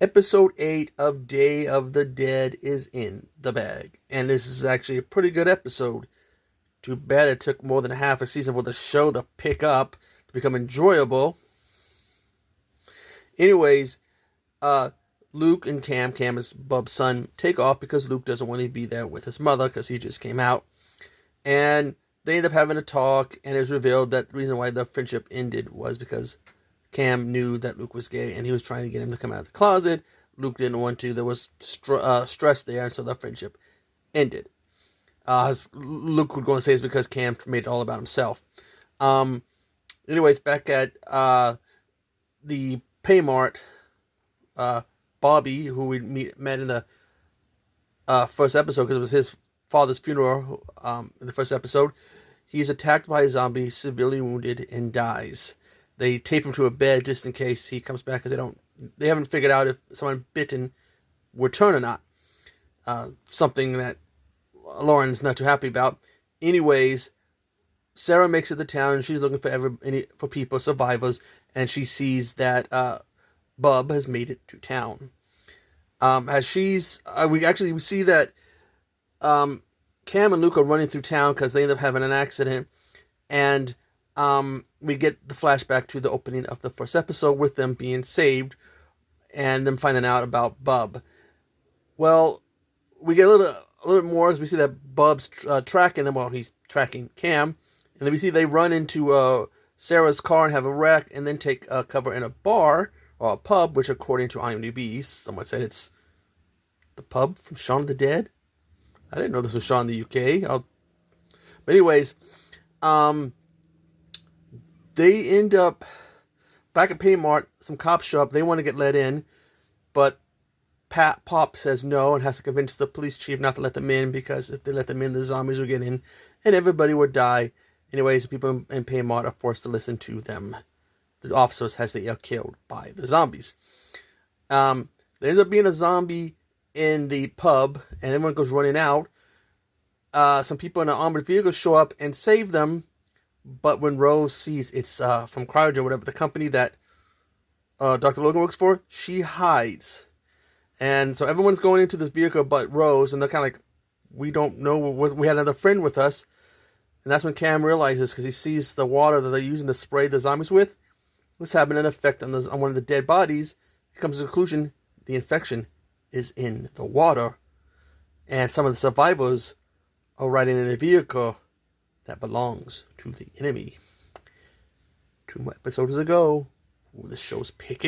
Episode 8 of Day of the Dead is in the bag. And this is actually a pretty good episode. Too bad it took more than half a season for the show to pick up, to become enjoyable. Anyways, uh, Luke and Cam is Bub's son, take off because Luke doesn't want to be there with his mother because he just came out. And they end up having a talk, and it was revealed that the reason why the friendship ended was because Cam knew that Luke was gay, and he was trying to get him to come out of the closet. Luke didn't want to. There was stress there, and so the friendship ended. Luke would go and say it's because Cam made it all about himself. Um, Anyways, back at the Paymart, Bobby, who we met in the first episode because it was his father's funeral in the first episode, he's attacked by a zombie, severely wounded, and dies. They tape him to a bed just in case he comes back because they haven't figured out if someone bitten would turn or not. Something that Lauren's not too happy about. Anyways, Sarah makes it to town and she's looking for people, survivors, and she sees that Bub has made it to town. As she's, we see that Cam and Luke are running through town because they end up having an accident, and we get the flashback to the opening of the first episode with them being saved and them finding out about Bub. Well, we get a little bit more as we see that Bub's tracking them. Well, he's tracking Cam, and then we see they run into Sarah's car and have a wreck, and then take cover in a bar or a pub, which according to IMDb, someone said it's the pub from Shaun of the Dead. I didn't know this was Shaun in the UK. But anyways, they end up back at Paymart. Some cops show up. They want to get let in, but Pop says no and has to convince the police chief not to let them in because if they let them in, the zombies will get in and everybody would die. Anyways, the people in Paymart are forced to listen to them. The officers as they are killed by the zombies. There ends up being a zombie in the pub and everyone goes running out. Some people in an armored vehicle show up and save them. But when Rose sees it's from Cryogen, whatever, the company that Dr. Logan works for, she hides. And so everyone's going into this vehicle but Rose, and they're kind of like, we don't know, we had another friend with us. And that's when Cam realizes, because he sees the water that they're using to spray the zombies with, was having an effect on one of the dead bodies. He comes to the conclusion the infection is in the water. And some of the survivors are riding in a vehicle that belongs to the enemy. 2 episodes ago, the show's picking